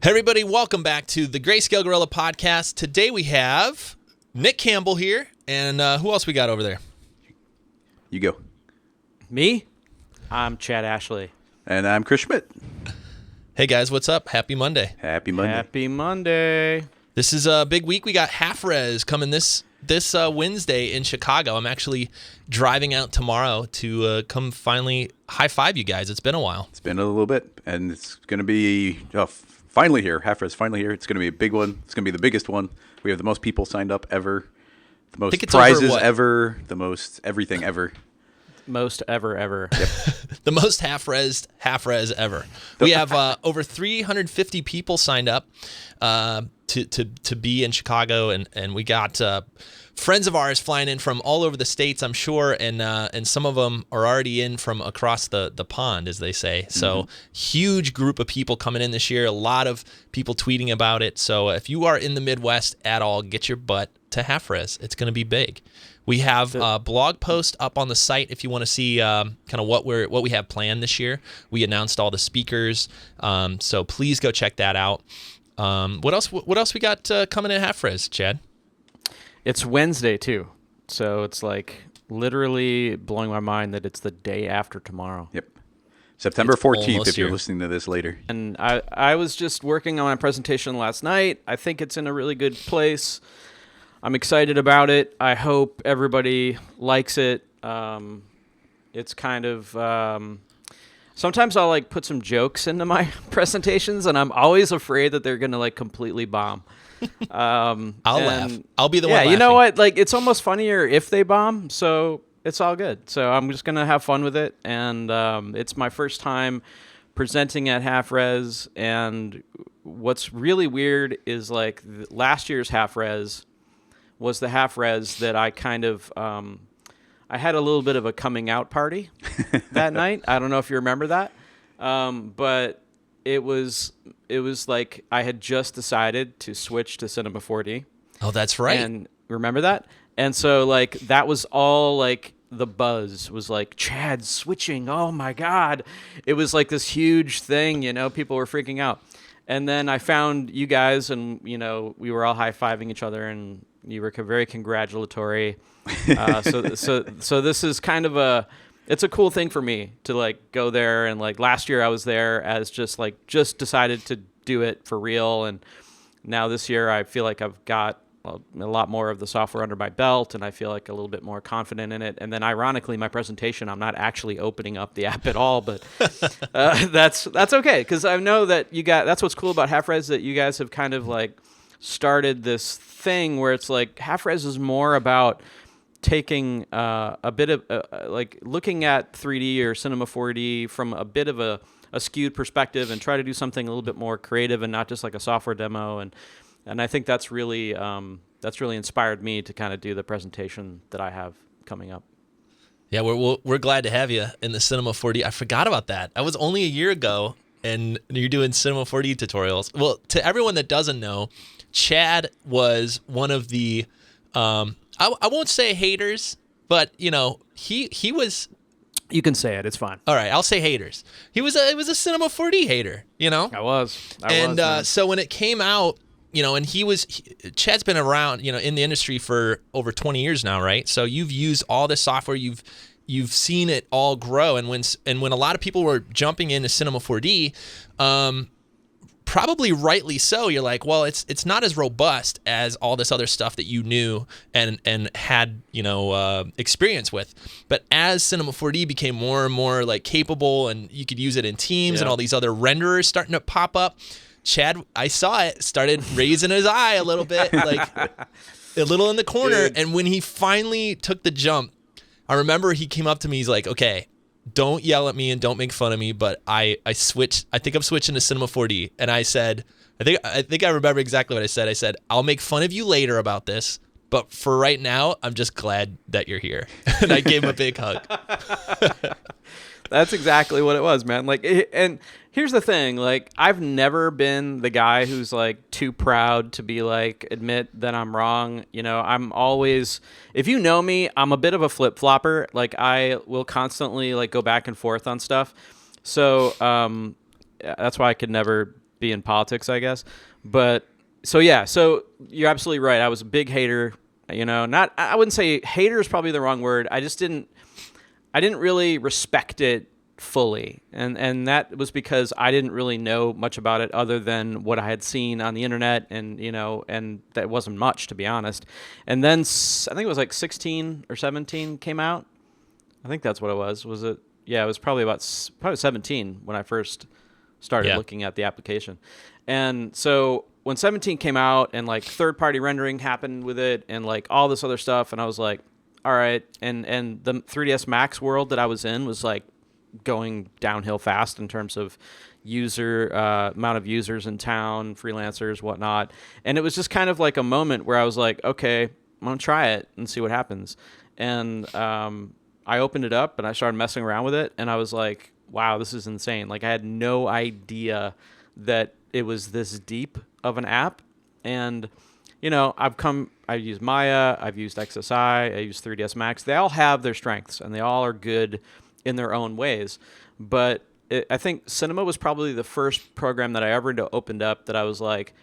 Hey everybody, welcome back to the Greyscalegorilla podcast. Today we have Nick Campbell here, and who else we got over there? You go. Me? I'm Chad Ashley. And I'm Chris Schmidt. Hey guys, what's up? Happy Monday. Happy Monday. Happy Monday. This is a big week. We got Half Res coming this Wednesday in Chicago. I'm actually driving out tomorrow to come finally high-five you guys. It's been a while. It's been a little bit, and it's going to be finally here. Half Res finally here. It's going to be a big one. It's going to be the biggest one. We have the most people signed up ever, the most prizes ever, the most everything ever. Most ever. Yep. The most half res ever. We have over 350 people signed up to be in Chicago, and we got friends of ours flying in from all over the states, I'm sure, and some of them are already in from across the pond, as they say. So huge group of people coming in this year. A lot of people tweeting about it. So if you are in the Midwest at all, get your butt to Half Res. It's going to be big. We have a blog post up on the site if you want to see kind of what we have planned this year. We announced all the speakers, so please go check that out. What else we got coming in Half Res, Chad? It's Wednesday too, so it's like literally blowing my mind that it's the day after tomorrow. Yep. September 14th if you're here. listening to this later. And I was just working on my presentation last night. I think it's in a really good place. I'm excited about it. I hope everybody likes it. It's kind of sometimes I'll like put some jokes into my presentations, and I'm always afraid that they're gonna like completely bomb. I'll laugh. I'll be the one Yeah, laughing. you know what? Like it's almost funnier if they bomb. So it's all good. So I'm just gonna have fun with it, and it's my first time presenting at Half Res. And what's really weird is like last year's Half Res was the Half Res that I kind of I had a little bit of a coming out party that night. I don't know if you remember that, but it was like I had just decided to switch to Cinema 4D. Oh, that's right. And remember that? And so like that was all like the buzz was like Chad switching. Oh my God. It was like this huge thing, you know, people were freaking out. And then I found you guys, and you know, we were all high-fiving each other, and you were very congratulatory. So this is kind of it's a cool thing for me to like go there. And like last year I was there as just decided to do it for real. And now this year I feel like I've got a lot more of the software under my belt, and I feel like a little bit more confident in it. And then ironically, my presentation, I'm not actually opening up the app at all, but that's okay. Because I know that that's what's cool about Half Res, that you guys have kind of like started this thing where it's like Half Res is more about taking a bit of like looking at 3D or Cinema 4D from a bit of a skewed perspective, and try to do something a little bit more creative and not just like a software demo. And I think that's really inspired me to kind of do the presentation that I have coming up. Yeah, we're glad to have you in the Cinema 4D. I forgot about that. That was only a year ago, and you're doing Cinema 4D tutorials. Well, to everyone that doesn't know, Chad was one of the I won't say haters, but you know he was. You can say it. It's fine. All right, I'll say haters. He was a Cinema 4D hater. You know. I was. So when it came out, you know, and Chad's been around, you know, in the industry for over 20 years now, right? So you've used all this software, you've seen it all grow, and when a lot of people were jumping into Cinema 4D, probably rightly so, you're like, well, it's not as robust as all this other stuff that you knew and had, you know, experience with. But as Cinema 4D became more and more like capable, and you could use it in Teams, and all these other renderers starting to pop up, Chad, I saw it, started raising his eye a little bit, like a little in the corner. Dude. And when he finally took the jump, I remember he came up to me, he's like, okay, don't yell at me and don't make fun of me, but I think I'm switching to Cinema 4D. And I said, I think I remember exactly what I said. I said, I'll make fun of you later about this, but for right now, I'm just glad that you're here. And I gave him a big hug. That's exactly what it was, man. Like, and here's the thing, like, I've never been the guy who's like too proud to be like, admit that I'm wrong. You know, I'm always, if you know me, I'm a bit of a flip-flopper. Like, I will constantly like go back and forth on stuff. So, that's why I could never be in politics, I guess. But so you're absolutely right. I was a big hater. I wouldn't say hater is probably the wrong word. I didn't really respect it fully, and that was because I didn't really know much about it other than what I had seen on the internet, and and that wasn't much, to be honest. And then I think it was like 16 or 17 came out. I think that's what it was. Was it? Yeah, it was probably 17 when I first started looking at the application. And so when 17 came out and like third-party rendering happened with it and like all this other stuff, and I was like, all right. And the 3ds Max world that I was in was like going downhill fast in terms of amount of users in town, freelancers, whatnot. And it was just kind of like a moment where I was like, okay, I'm going to try it and see what happens. And I opened it up and I started messing around with it. And I was like, wow, this is insane. Like I had no idea that it was this deep of an app. And, I've used Maya, I've used XSI, I use 3ds Max. They all have their strengths and they all are good in their own ways. But I think Cinema was probably the first program that I ever opened up that I was like,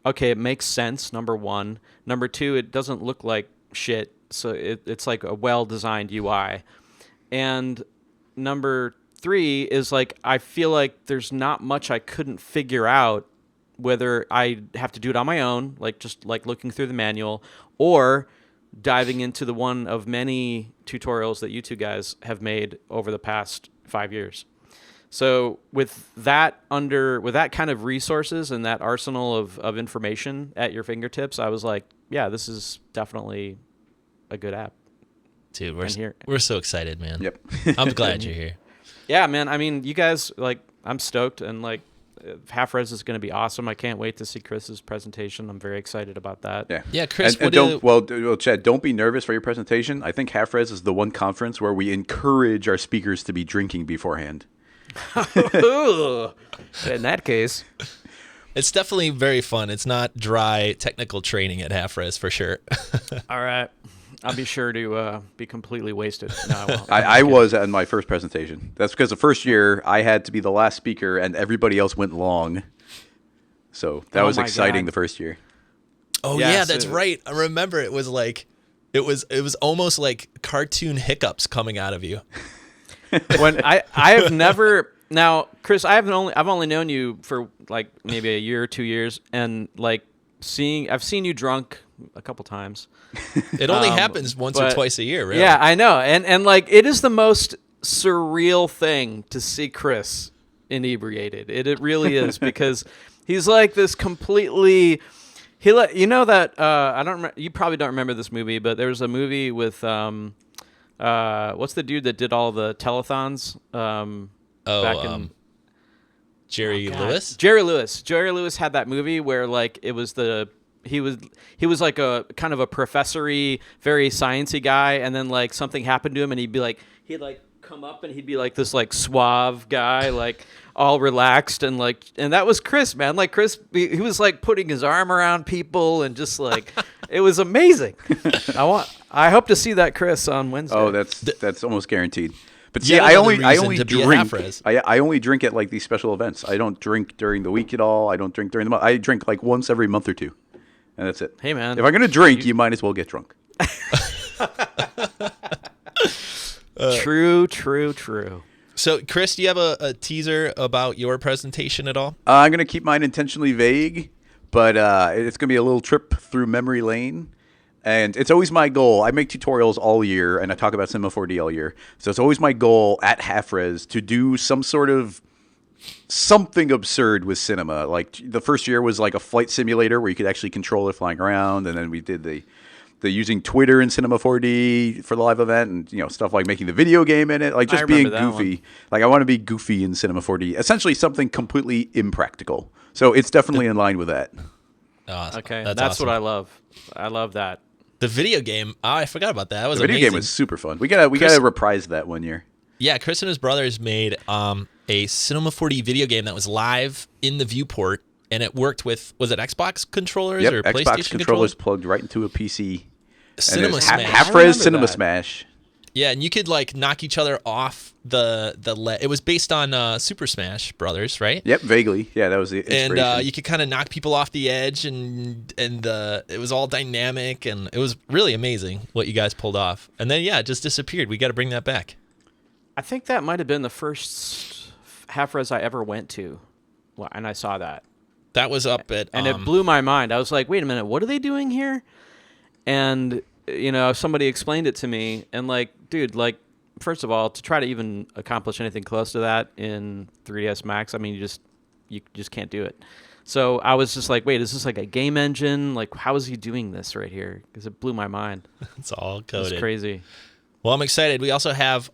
okay, it makes sense, number one. Number two, it doesn't look like shit. So it's like a well-designed UI. And number three is like, I feel like there's not much I couldn't figure out, whether I have to do it on my own, like just like looking through the manual, or diving into the one of many tutorials that you two guys have made over the past 5 years. So with that kind of resources and that arsenal of information at your fingertips, I was like, yeah, this is definitely a good app. Dude, we're so excited, man. Yep. I'm glad you're here. Yeah, man. I mean, you guys, like, I'm stoked, and like, Half Res is going to be awesome. I can't wait to see Chris's presentation. I'm very excited about that. Yeah, Chris. Chad, don't be nervous for your presentation. I think Half Res is the one conference where we encourage our speakers to be drinking beforehand. In that case, it's definitely very fun. It's not dry technical training at Half Res for sure. All right. I'll be sure to be completely wasted. No, I won't. I was at my first presentation. That's because the first year I had to be the last speaker and everybody else went long. So that was exciting the first year. Oh yeah, that's right. I remember it was like it was almost like cartoon hiccups coming out of you. When I have never now, Chris, I've only known you for like maybe a year or 2 years, and like I've seen you drunk a couple times. It only happens once or twice a year, really. Yeah, I know. And like it is the most surreal thing to see Chris inebriated. It really is, because he's like this completely I don't remember, you probably don't remember this movie, but there was a movie with what's the dude that did all the telethons? Jerry Lewis? Jerry Lewis. Jerry Lewis had that movie where like it was he was like a kind of a professory, very sciencey guy, and then like something happened to him and he'd like come up and he'd be like this like suave guy, like all relaxed, and that was Chris, man. Like Chris, he was like putting his arm around people and just like it was amazing. I hope to see that Chris on Wednesday. Oh, that's almost guaranteed. But see, I only drink. I only drink at like these special events. I don't drink during the week at all. I don't drink during the month. I drink like once every month or two, and that's it. Hey man, if I'm gonna drink, you might as well get drunk. True. So, Chris, do you have a teaser about your presentation at all? I'm gonna keep mine intentionally vague, but it's gonna be a little trip through memory lane. And it's always my goal. I make tutorials all year, and I talk about Cinema 4D all year. So it's always my goal at Half Res to do some sort of something absurd with cinema. Like the first year was like a flight simulator where you could actually control it flying around, and then we did the using Twitter in Cinema 4D for the live event, and stuff like making the video game in it, like just being goofy. Like I want to be goofy in Cinema 4D. Essentially something completely impractical. So it's definitely in line with that. Awesome. Okay, that's awesome. what I love. I love that. The video game, I forgot about that. That was the video game was super fun. We gotta reprise that one year. Yeah, Chris and his brothers made a Cinema 4D video game that was live in the viewport, and it worked with, was it Xbox controllers or PlayStation Xbox controllers plugged right into a PC. Cinema Smash. Half Res Cinema Smash. Yeah, and you could like knock each other off it was based on Super Smash Brothers, right? Yep, vaguely. Yeah, that was the inspiration. And you could kind of knock people off the edge, and it was all dynamic, and it was really amazing what you guys pulled off. And then it just disappeared. We got to bring that back. I think that might have been the first half-res I ever went to, and I saw that. That was up at... And it blew my mind. I was like, wait a minute, what are they doing here? And, somebody explained it to me, and like, dude, like, first of all, to try to even accomplish anything close to that in 3ds Max, I mean, you just can't do it. So I was just like, wait, is this like a game engine? Like, how is he doing this right here? Because it blew my mind. It's all coded. It's crazy. Well, I'm excited. We also have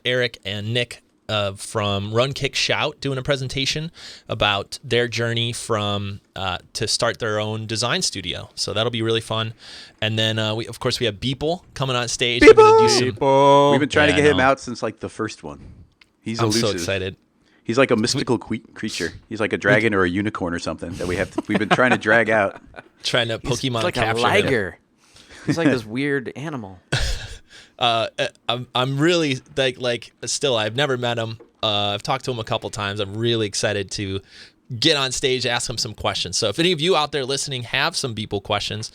Eric and Nick from Run Kick Shout doing a presentation about their journey from to start their own design studio. So that'll be really fun. And then we have Beeple coming on stage. We're gonna do We've been trying to get him out since like the first one. He's elusive. I'm so excited. He's like a mystical creature. He's like a dragon or a unicorn or something that we've been trying to drag out. Trying to Pokemon like capture a liger. He's like this weird animal. I'm really like still I've never met him. I've talked to him a couple times. I'm really excited to get on stage, ask him some questions. So if any of you out there listening have some Beeple questions,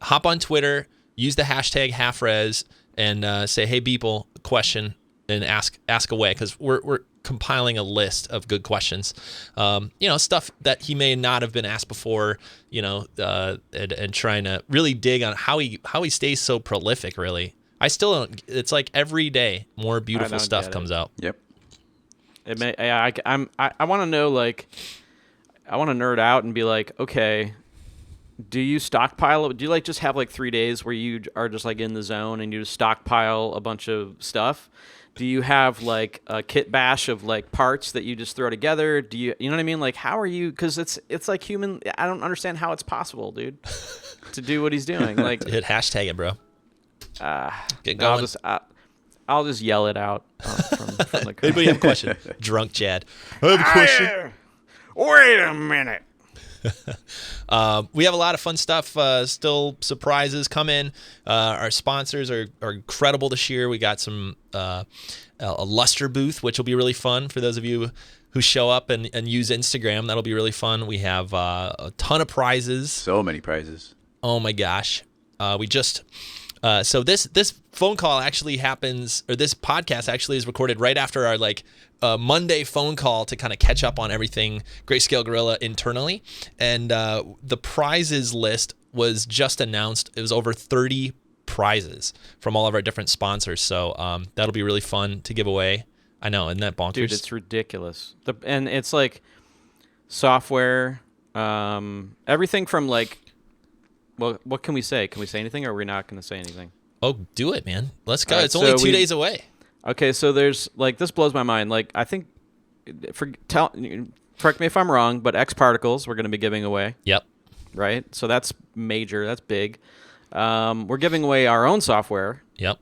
hop on Twitter, use the hashtag halfres, and say, "Hey Beeple, question," and ask away, because we're compiling a list of good questions. Stuff that he may not have been asked before. And trying to really dig on how he stays so prolific. Really. I still don't. It's like every day more beautiful stuff comes out. Yep. I want to know, like, I want to nerd out and be like, okay, do you stockpile? Do you like just have like 3 days where you are just like in the zone and you just stockpile a bunch of stuff? Do you have like a kit bash of like parts that you just throw together? Do you know what I mean? Like, how are you? Because it's like human. I don't understand how it's possible, dude, to do what he's doing. Like, hit hashtag it, bro. Get no, going. I'll just yell it out from the crowd. Anybody have a question? Drunk Chad. I have a question. Wait a minute. We have a lot of fun stuff. Still surprises come in. Our sponsors are incredible this year. We got some a Luster booth, which will be really fun for those of you who show up and use Instagram. That'll be really fun. We have a ton of prizes. So many prizes. Oh my gosh. We just... So this phone call actually happens, or this podcast actually is recorded right after our Monday phone call to kind of catch up on everything Greyscalegorilla internally. And the prizes list was just announced. It was over 30 prizes from all of our different sponsors. So that'll be really fun to give away. I know, isn't that bonkers? Dude, it's ridiculous. And it's like software, everything from like, well, what can we say? Can we say anything, or are we not going to say anything? Oh, do it, man. Let's go. Right, it's only 2 days away. Okay, so there's like, this blows my mind. Like, I think, correct me if I'm wrong, but X Particles we're going to be giving away. Yep. Right? So that's major. That's big. We're giving away our own software. Yep.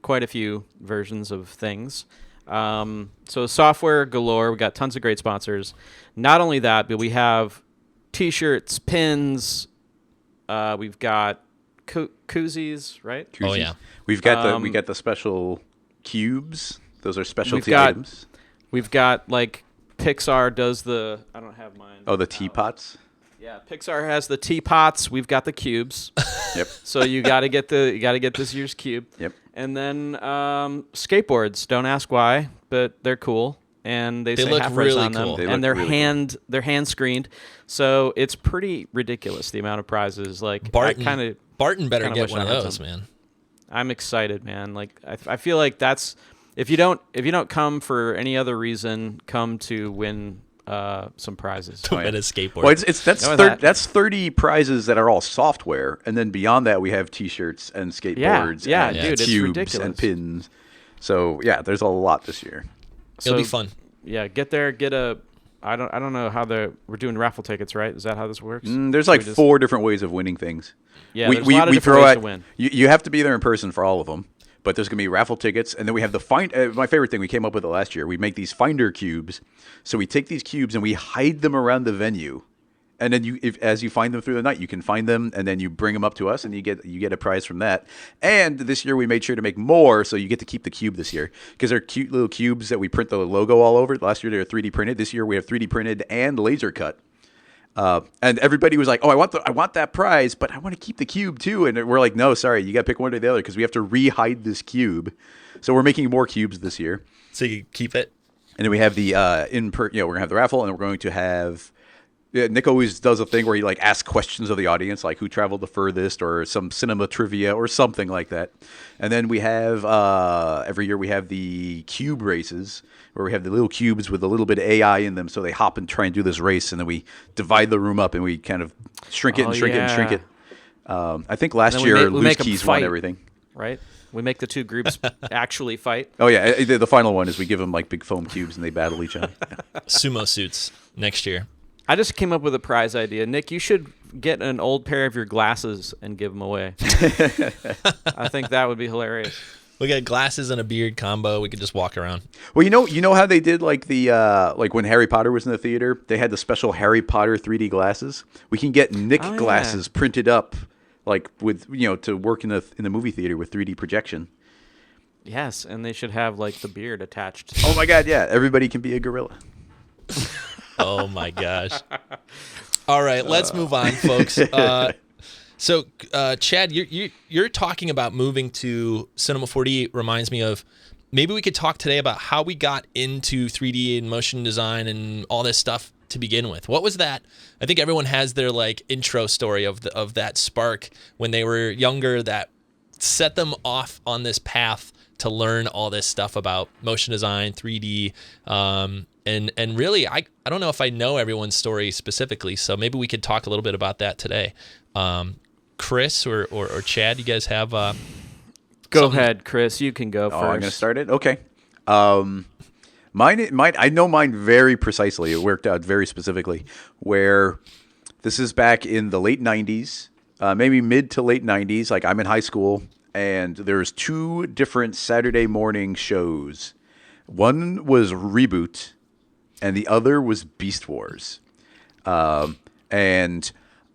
Quite a few versions of things. So software galore. We got tons of great sponsors. Not only that, but we have T-shirts, pins. We've got koozies, right? Koozies. Oh yeah. We got the special cubes. Those are specialty items. We've got like Pixar does the. I don't have mine. Oh, the teapots. Yeah, Pixar has the teapots. We've got the cubes. Yep. So you got to get this year's cube. Yep. And then skateboards. Don't ask why, but they're cool. And they say look half res really on them, cool. and they're hand screened, so it's pretty ridiculous the amount of prizes. Like Barton better get one of those, man. I'm excited, man. Like I feel like that's if you don't come for any other reason, come to win some prizes. To win a skateboard. Well, that's 30 prizes that are all software, and then beyond that we have T-shirts and skateboards, and dude, it's cubes ridiculous. and pins. So yeah, there's a lot this year. It'll be fun. Yeah, get there, get a. I don't know how we're doing raffle tickets, right? Is that how this works? There's like 4 different ways of winning things. Yeah, there's a lot of different ways to win. You have to be there in person for all of them, but there's gonna be raffle tickets, and then we have the my favorite thing. We came up with it last year. We make these finder cubes, so we take these cubes and we hide them around the venue, And then as you find them through the night, you can find them, and then you bring them up to us, and you get a prize from that. And this year we made sure to make more, so you get to keep the cube this year, because they're cute little cubes that we print the logo all over. Last year they were 3D printed. This year we have 3D printed and laser cut. And everybody was like, "Oh, I want that prize, but I want to keep the cube too." And we're like, "No, sorry, you got to pick one or the other, because we have to re-hide this cube." So we're making more cubes this year. So you keep it. And then we have the we're gonna have the raffle, and we're going to have. Yeah, Nick always does a thing where he like asks questions of the audience, like who traveled the furthest, or some cinema trivia, or something like that. And then we have every year we have the cube races, where we have the little cubes with a little bit of AI in them, so they hop and try and do this race, and then we divide the room up and we kind of shrink it and shrink it and shrink it. I think last year Loose Keys won everything. Right? We make the two groups actually fight. Oh yeah, the final one is we give them like big foam cubes and they battle each other. Sumo suits next year. I just came up with a prize idea. Nick, you should get an old pair of your glasses and give them away. I think that would be hilarious. We got glasses and a beard combo. We could just walk around. Well, you know how they did like the like when Harry Potter was in the theater, they had the special Harry Potter 3D glasses. We can get Nick glasses printed up, like with to work in the movie theater with 3D projection. Yes, and they should have like the beard attached. Oh my God, yeah! Everybody can be a gorilla. Oh my gosh. All right, let's move on, folks. So, Chad, you're talking about moving to Cinema 4D. Reminds me of maybe we could talk today about how we got into 3D and motion design and all this stuff to begin with. What was that? I think everyone has their like intro story of that spark when they were younger that set them off on this path to learn all this stuff about motion design, 3D, and really, I don't know if I know everyone's story specifically, so maybe we could talk a little bit about that today. Chris or Chad, you guys have Go ahead, Chris. You can go first. I'm going to start it? Okay. Mine, I know mine very precisely. It worked out very specifically, where this is back in the late 90s, maybe mid to late 90s. Like I'm in high school, and there's two different Saturday morning shows. One was Reboot, and the other was Beast Wars. And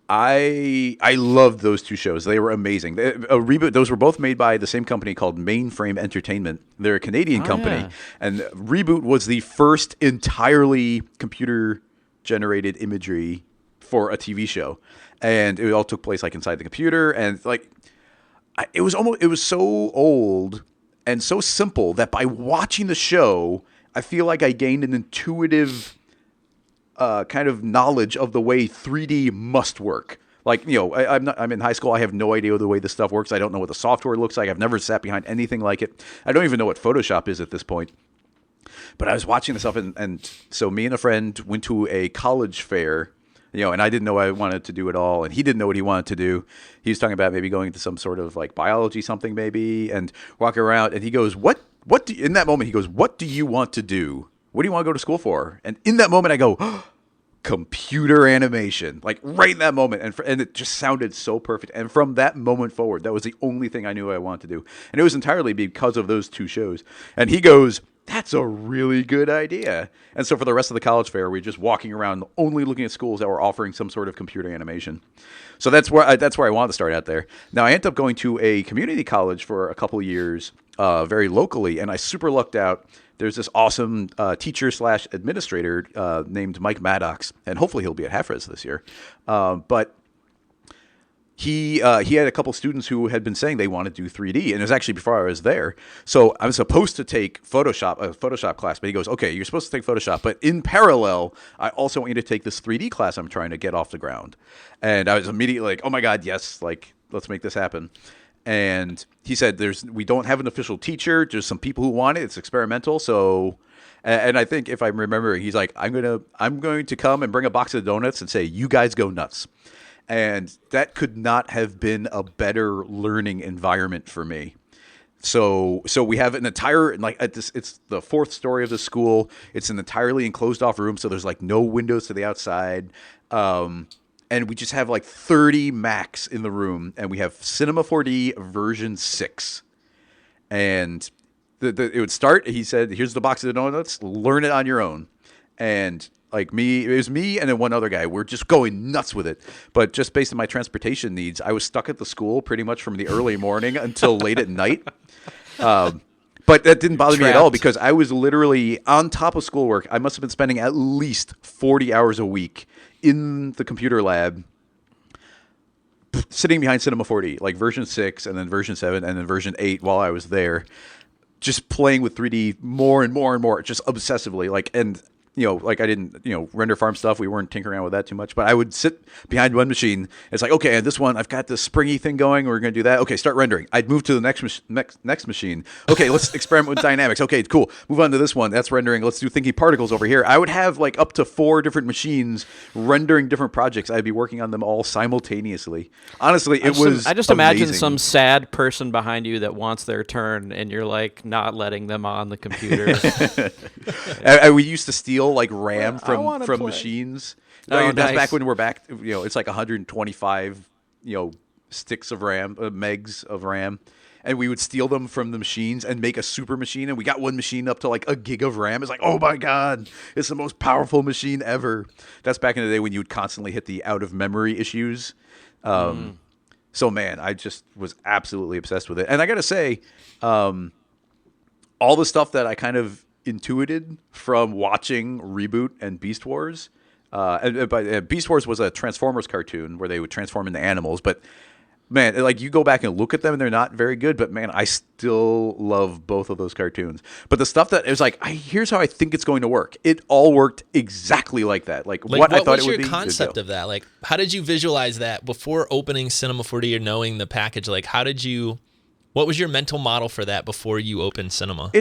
I loved those two shows. They were amazing. Reboot, those were both made by the same company called Mainframe Entertainment. They're a Canadian company. Yeah. And Reboot was the first entirely computer-generated imagery for a TV show. And it all took place like inside the computer. And like it was so old and so simple that by watching the show, I feel like I gained an intuitive kind of knowledge of the way 3D must work. Like, I'm in high school. I have no idea the way this stuff works. I don't know what the software looks like. I've never sat behind anything like it. I don't even know what Photoshop is at this point. But I was watching this stuff, and so me and a friend went to a college fair, and I didn't know I wanted to do it all, and he didn't know what he wanted to do. He was talking about maybe going to some sort of like biology something maybe, and walking around, and he goes, in that moment, he goes, "What do you want to do? What do you want to go to school for?" And in that moment, I go, oh, computer animation, like right in that moment. And it just sounded so perfect. And from that moment forward, that was the only thing I knew I wanted to do. And it was entirely because of those two shows. And he goes, "That's a really good idea." And so for the rest of the college fair, we were just walking around only looking at schools that were offering some sort of computer animation. So that's where I wanted to start out there. Now, I ended up going to a community college for a couple of years, very locally, and I super lucked out. There's this awesome teacher/administrator named Mike Maddox, and hopefully he'll be at Half-Res this year. But he had a couple students who had been saying they want to do 3D, and it was actually before I was there. So I was supposed to take a Photoshop class, but he goes, "Okay, you're supposed to take Photoshop, but in parallel, I also want you to take this 3D class I'm trying to get off the ground." And I was immediately like, "Oh my God, yes! Like, let's make this happen." And he said, we don't have an official teacher. There's some people who want it. It's experimental. So, and I think if I remember, he's like, I'm going to come and bring a box of donuts and say, "You guys go nuts." And that could not have been a better learning environment for me. So we have an entire, it's the fourth story of the school. It's an entirely enclosed off room. So there's like no windows to the outside. And we just have like 30 Macs in the room, and we have Cinema 4D version 6. And it would start, he said, "Here's the box of donuts, learn it on your own." And Like it was me and then one other guy. We're just going nuts with it. But just based on my transportation needs, I was stuck at the school pretty much from the early morning until late at night. But that didn't bother me at all because I was literally on top of schoolwork. I must have been spending at least 40 hours a week in the computer lab, sitting behind Cinema 4D, like version 6 and then version 7 and then version 8 while I was there, just playing with 3D more and more and more, just obsessively. Like I didn't, render farm stuff. We weren't tinkering around with that too much. But I would sit behind one machine. It's like, okay, this one, I've got this springy thing going. We're going to do that. Okay, start rendering. I'd move to the next machine. Okay, let's experiment with dynamics. Okay, cool. Move on to this one. That's rendering. Let's do thinking particles over here. I would have like up to 4 different machines rendering different projects. I'd be working on them all simultaneously. Honestly, I just imagine some sad person behind you that wants their turn, and you're like not letting them on the computer. We used to steal like RAM from machines. That's nice. Back when we're back, it's like 125, sticks of RAM, megs of RAM, and we would steal them from the machines and make a super machine. And we got one machine up to like 1 gig of RAM. It's like, oh my god, it's the most powerful machine ever. That's back in the day when you would constantly hit the out of memory issues. So man, I just was absolutely obsessed with it. And I gotta say, all the stuff that I kind of intuited from watching Reboot and Beast Wars. Beast Wars was a Transformers cartoon where they would transform into animals. But man, like you go back and look at them and they're not very good. But man, I still love both of those cartoons. But the stuff that is like, here's how I think it's going to work. It all worked exactly like that. Like what I thought it would be. What was your concept of that? Like, how did you visualize that before opening Cinema 4D or knowing the package? Like, what was your mental model for that before you opened Cinema?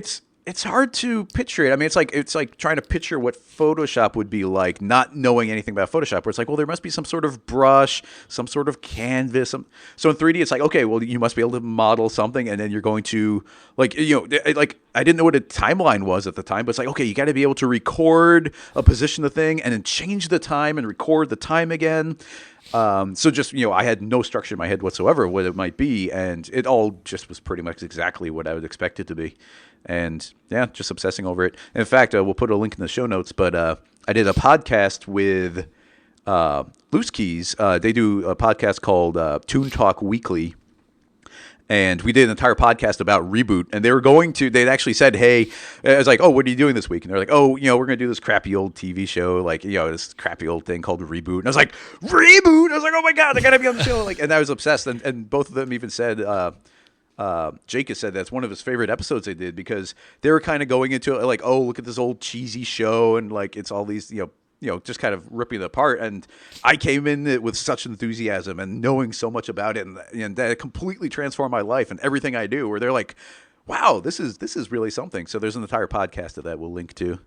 It's hard to picture it. I mean, it's like trying to picture what Photoshop would be like, not knowing anything about Photoshop. Where it's like, well, there must be some sort of brush, some sort of canvas. So in 3D, it's like, okay, well, you must be able to model something, and then you're going to like I didn't know what a timeline was at the time, but it's like, okay, you got to be able to record a position of the thing, and then change the time and record the time again. So just, I had no structure in my head whatsoever what it might be, and it all just was pretty much exactly what I would expect it to be. And yeah, just obsessing over it. In fact, we'll put a link in the show notes, but I did a podcast with Loose Keys. They do a podcast called Toon Talk Weekly. And we did an entire podcast about Reboot, and they'd actually said, hey, I was like, oh, what are you doing this week? And they're like, oh, we're going to do this crappy old TV show, like, this crappy old thing called Reboot. And I was like, Reboot? I was like, oh my God, they got to be on the show. And I was obsessed. And both of them even said, Jake has said that's one of his favorite episodes they did because they were kind of going into it like, oh, look at this old cheesy show. And like, it's all these, just kind of ripping it apart. And I came in with such enthusiasm and knowing so much about it, and that completely transformed my life and everything I do. Where they're like, "Wow, this is really something." So there's an entire podcast of that we'll link to.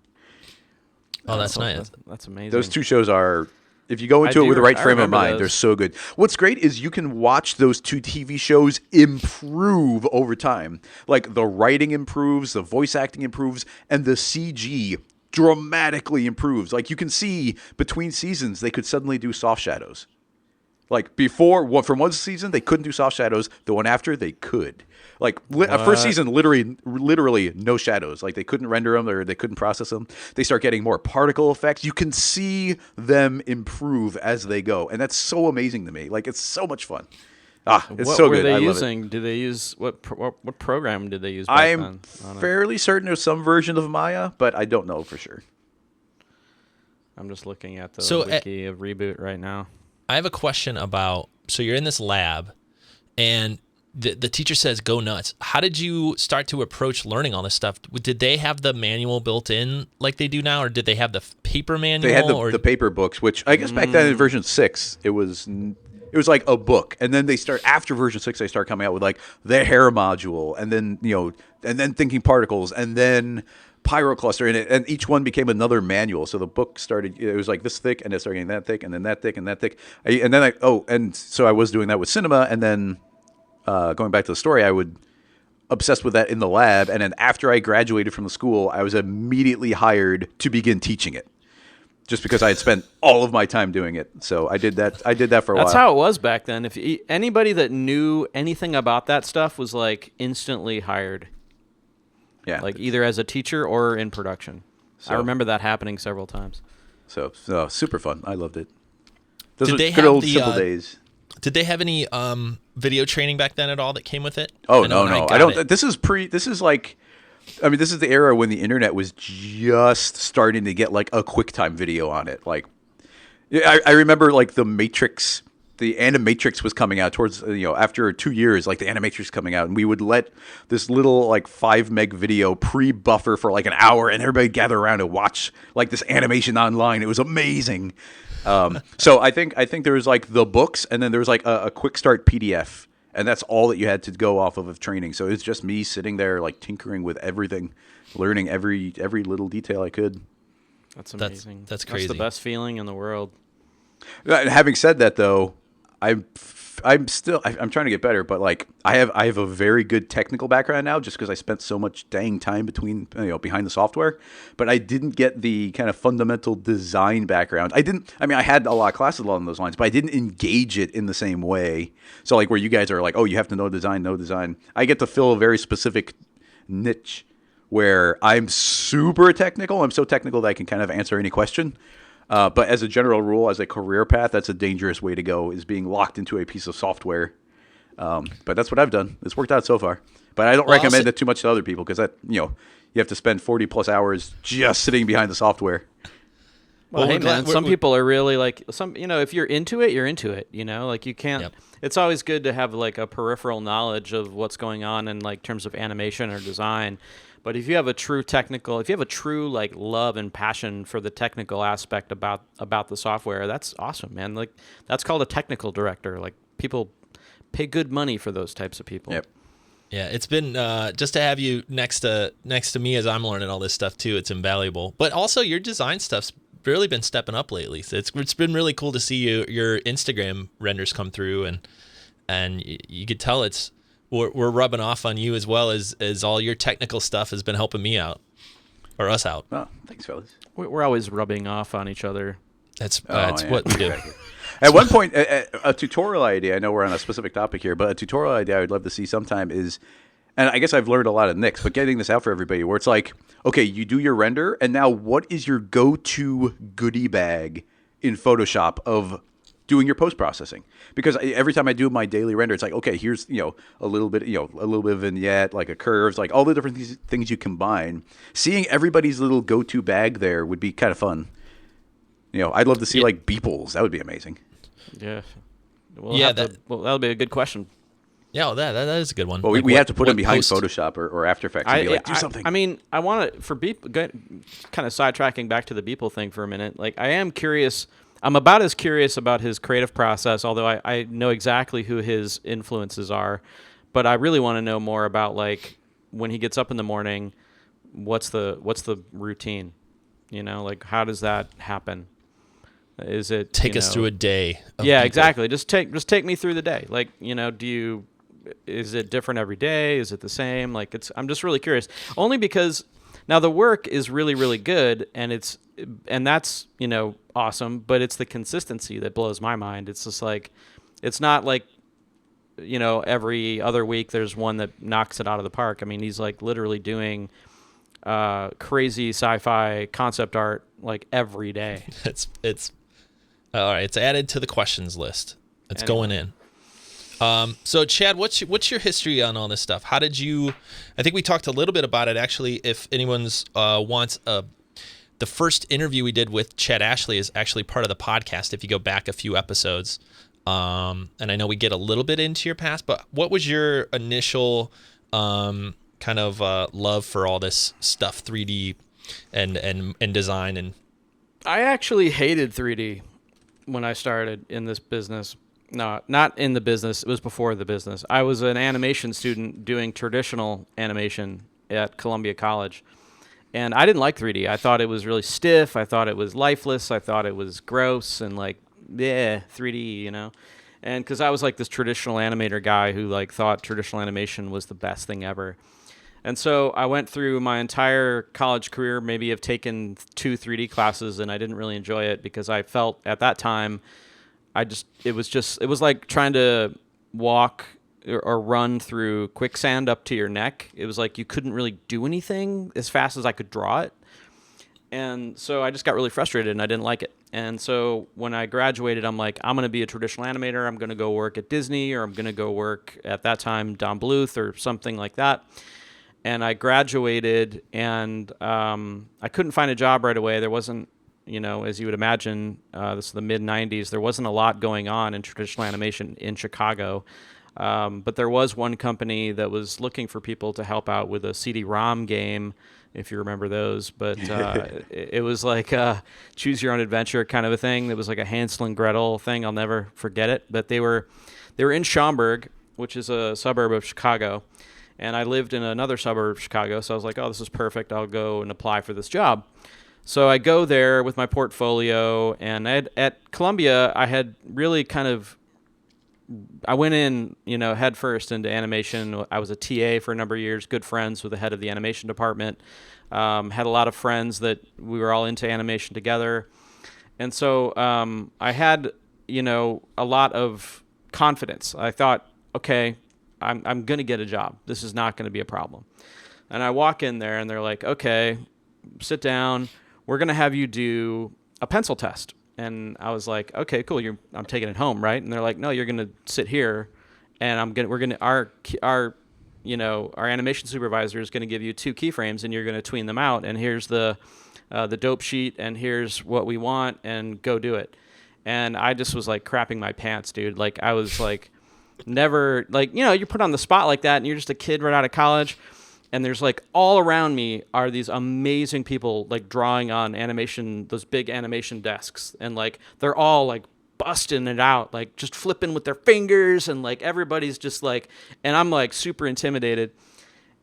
Oh, that's nice. That's amazing. Those two shows are. If you go into it with the right frame of mind, they're so good. What's great is you can watch those 2 TV shows improve over time. Like the writing improves, the voice acting improves, and the CG dramatically improves. Like you can see between seasons, they could suddenly do soft shadows. Like before, from one season, they couldn't do soft shadows. The one after, they could. Like first season, literally no shadows. Like they couldn't render them or they couldn't process them. They start getting more particle effects. You can see them improve as they go, and that's so amazing to me. Like it's so much fun. It's so good. What were they using? Did they use what program did they use back I'm then? fairly certain there's some version of Maya, but I don't know for sure. I'm just looking at the wiki of Reboot right now. I have a question about, so you're in this lab, and the teacher says, go nuts. How did you start to approach learning all this stuff? Did they have the manual built in like they do now, or did they have the paper manual? They had the paper books, which I guess back then in version 6, it was like a book. And then after version 6, they start coming out with like the hair module, and then, and then thinking particles, and then pyrocluster in it, and each one became another manual. So the book started, it was like this thick, and it started getting that thick, and then that thick, and that thick. So I was doing that with cinema, and then going back to the story, I would obsessed with that in the lab, and then after I graduated from the school, I was immediately hired to begin teaching it, just because I had spent all of my time doing it. So I did that for a while. That's how it was back then. If anybody that knew anything about that stuff was like instantly hired. Yeah, like either as a teacher or in production. So, I remember that happening several times. So super fun. I loved it. Those Did were they good have old the, simple days. Did they have any video training back then at all that came with it? Oh, I know no. when I don't. it- This is like, I mean, this is the era when the internet was just starting to get like a QuickTime video on it. Like, I remember like the Matrix, the Animatrix was coming out towards, after 2 years, like the Animatrix coming out, and we would let this little like 5 meg video pre-buffer for like an hour, and everybody gather around and watch like this animation online. It was amazing. So I think there was like the books, and then there was like a quick start PDF, and that's all that you had to go off of training. So it's just me sitting there like tinkering with everything, learning every little detail I could. That's amazing. That's crazy. That's the best feeling in the world. Having said that, though, I'm trying to get better, but like I have a very good technical background now, just because I spent so much dang time behind the software. But I didn't get the kind of fundamental design background. I had a lot of classes along those lines, but I didn't engage it in the same way. So like where you guys are like, oh, you have to know design. I get to fill a very specific niche where I'm super technical. I'm so technical that I can kind of answer any question. But as a general rule, as a career path, that's a dangerous way to go, is being locked into a piece of software. But that's what I've done. It's worked out so far. But I don't recommend it too much to other people, because that, you have to spend 40 plus hours just sitting behind the software. Well, hey, man, some people are really like, if you're into it, you're into it, like you can't, Yep. It's always good to have like a peripheral knowledge of what's going on in like terms of animation or design. But if you have a true like love and passion for the technical aspect about the software, that's awesome, man. Like that's called a technical director. Like people pay good money for those types of people. Yep. Yeah, it's been just to have you next to me as I'm learning all this stuff too. It's invaluable. But also your design stuff's really been stepping up lately. So it's been really cool to see your Instagram renders come through, and you could tell we're rubbing off on you as well as all your technical stuff has been helping me out, or us out. Oh, thanks, fellas. We're always rubbing off on each other. That's what we do. At one point, a tutorial idea, I know we're on a specific topic here, but a tutorial idea I would love to see sometime is, and I guess I've learned a lot of nicks, but getting this out for everybody, where it's like, okay, you do your render, and now what is your go-to goodie bag in Photoshop of doing your post-processing? Because every time I do my daily render, it's like, okay, here's a little bit of vignette, like a curves, like all the different things you combine. Seeing everybody's little go-to bag there would be kind of fun. I'd love to see like Beeples. That would be amazing. Yeah. That'll be a good question. Yeah, that is a good one. Well, like we have to put them behind Photoshop or After Effects and be like, do something. I mean, I want to, for Beeple, kind of sidetracking back to the Beeple thing for a minute. Like, I am curious. I'm about as curious about his creative process, although I know exactly who his influences are. But I really want to know more about, like, when he gets up in the morning, what's the routine? Like, how does that happen? Is it take us through a day? Yeah, exactly. Just take me through the day. Like, is it different every day? Is it the same? Like, I'm just really curious. Only because now the work is really, really good, and that's awesome. But it's the consistency that blows my mind. It's just like, it's not like, every other week there's one that knocks it out of the park. I mean, he's like literally doing crazy sci-fi concept art like every day. It's all right. It's added to the questions list. It's going in. So Chad, what's your history on all this stuff? How did you? I think we talked a little bit about it actually. If anyone's wants the first interview we did with Chad Ashley is actually part of the podcast. If you go back a few episodes, and I know we get a little bit into your past, but what was your initial kind of love for all this stuff, 3D and design? And I actually hated 3D when I started in this business. No, not in the business. It was before the business. I was an animation student doing traditional animation at Columbia College. And I didn't like 3D. I thought it was really stiff. I thought it was lifeless. I thought it was gross and like, 3D, And because I was like this traditional animator guy who like thought traditional animation was the best thing ever. And so I went through my entire college career, maybe have taken 2 3D classes, and I didn't really enjoy it because I felt at that time, it was like trying to walk or run through quicksand up to your neck. It was like you couldn't really do anything as fast as I could draw it. And so I just got really frustrated and I didn't like it. And so when I graduated, I'm like, I'm going to be a traditional animator. I'm going to go work at Disney, or I'm going to go work at that time Don Bluth or something like that. And I graduated, and I couldn't find a job right away. There wasn't, as you would imagine, this is the mid 90s, there wasn't a lot going on in traditional animation in Chicago. But there was one company that was looking for people to help out with a CD-ROM game, if you remember those. But it was like a choose your own adventure kind of a thing. It was like a Hansel and Gretel thing. I'll never forget it. But they were in Schaumburg, which is a suburb of Chicago. And I lived in another suburb of Chicago. So I was like, oh, this is perfect. I'll go and apply for this job. So I go there with my portfolio. And at Columbia, I had really I went in, head first into animation. I was a TA for a number of years, good friends with the head of the animation department. Had a lot of friends that we were all into animation together. And so I had, a lot of confidence. I thought, okay, I'm going to get a job. This is not going to be a problem. And I walk in there and they're like, okay, sit down. We're going to have you do a pencil test. And I was like, okay, cool. I'm taking it home, right? And they're like, no, you're gonna sit here, and our animation supervisor is gonna give you 2 keyframes, and you're gonna tween them out. And here's the dope sheet, and here's what we want, and go do it. And I just was like crapping my pants, dude. Like I was like, never like you're put on the spot like that, and you're just a kid right out of college. And there's like all around me are these amazing people like drawing on animation, those big animation desks. And like, they're all like busting it out, like just flipping with their fingers. And like, everybody's just like, and I'm like super intimidated.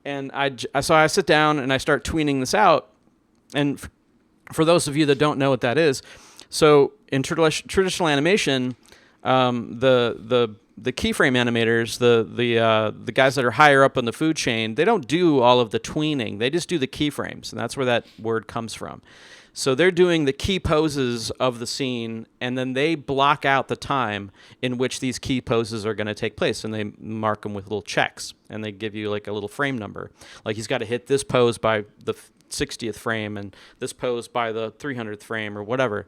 And so I sit down and I start tweening this out. And for those of you that don't know what that is, so in traditional animation, the keyframe animators, the guys that are higher up on the food chain, they don't do all of the tweening. They just do the keyframes, and that's where that word comes from. So they're doing the key poses of the scene, and then they block out the time in which these key poses are going to take place, and they mark them with little checks, and they give you like a little frame number. Like he's got to hit this pose by the 60th frame and this pose by the 300th frame or whatever.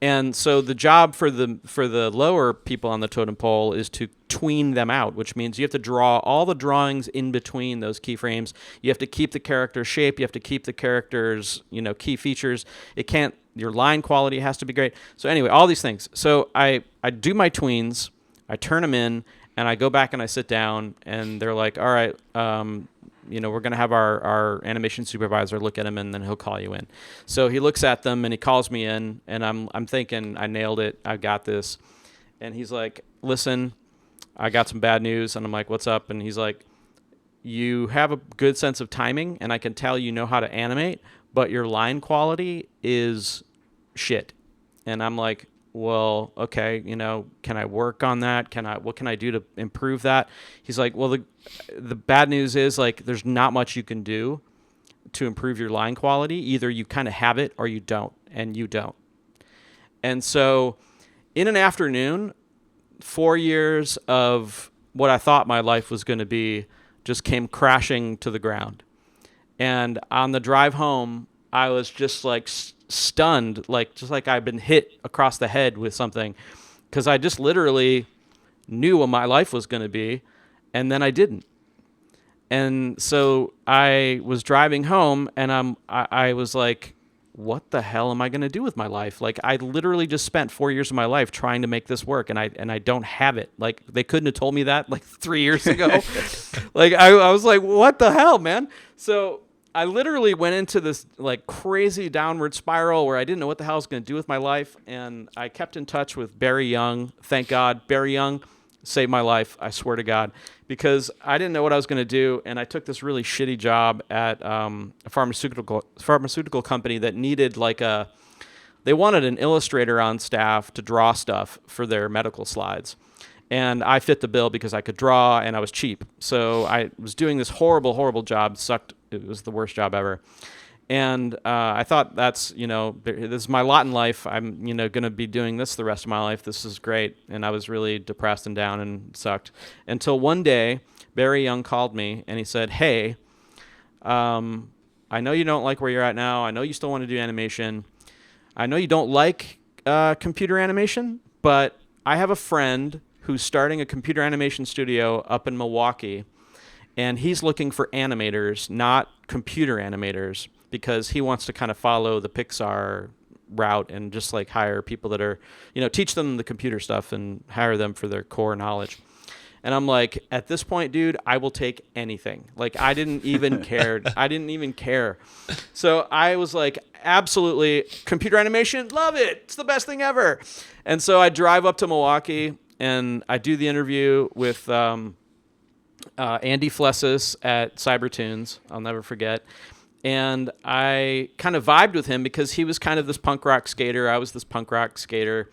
And so the job for the lower people on the totem pole is to tween them out, which means you have to draw all the drawings in between those keyframes. You have to keep the character shape. You have to keep the character's, key features. Your line quality has to be great. So anyway, all these things. So I do my tweens, I turn them in, and I go back and I sit down, and they're like, all right, we're going to have our animation supervisor look at him, and then he'll call you in. So he looks at them, and he calls me in, and I'm thinking, I nailed it. I got this. And he's like, listen, I got some bad news. And I'm like, what's up? And he's like, you have a good sense of timing, and I can tell you know how to animate, but your line quality is shit. And I'm like, well, okay, can I work on that? What can I do to improve that? He's like, well, the bad news is like, there's not much you can do to improve your line quality. Either you kind of have it or you don't, and you don't. And so in an afternoon, 4 years of what I thought my life was going to be just came crashing to the ground. And on the drive home, I was just like stunned, just like I've been hit across the head with something, because I just literally knew what my life was going to be, and then I didn't. And so I was driving home, and I was like, what the hell am I going to do with my life? Like, I literally just spent 4 years of my life trying to make this work, and I don't have it. Like, they couldn't have told me that like 3 years ago. Like, I was like, what the hell, man? So I literally went into this like crazy downward spiral where I didn't know what the hell I was going to do with my life. And I kept in touch with Barry Young. Thank God. Barry Young saved my life. I swear to God, because I didn't know what I was going to do. And I took this really shitty job at a pharmaceutical company that needed they wanted an illustrator on staff to draw stuff for their medical slides. And I fit the bill because I could draw and I was cheap. So I was doing this horrible, horrible job. Sucked. It was the worst job ever. And I thought this is my lot in life. I'm, going to be doing this the rest of my life. This is great. And I was really depressed and down and sucked. Until one day, Barry Young called me and he said, hey, I know you don't like where you're at now. I know you still want to do animation. I know you don't like computer animation, but I have a friend who's starting a computer animation studio up in Milwaukee, and he's looking for animators, not computer animators, because he wants to kind of follow the Pixar route and just like hire people that are, teach them the computer stuff and hire them for their core knowledge. And I'm like, at this point, dude, I will take anything. Like, I didn't even care. I didn't even care. So I was like, absolutely, computer animation, love it. It's the best thing ever. And so I drive up to Milwaukee, and I do the interview with Andy Flessis at Cybertunes. I'll never forget. And I kind of vibed with him because he was kind of this punk rock skater. I was this punk rock skater.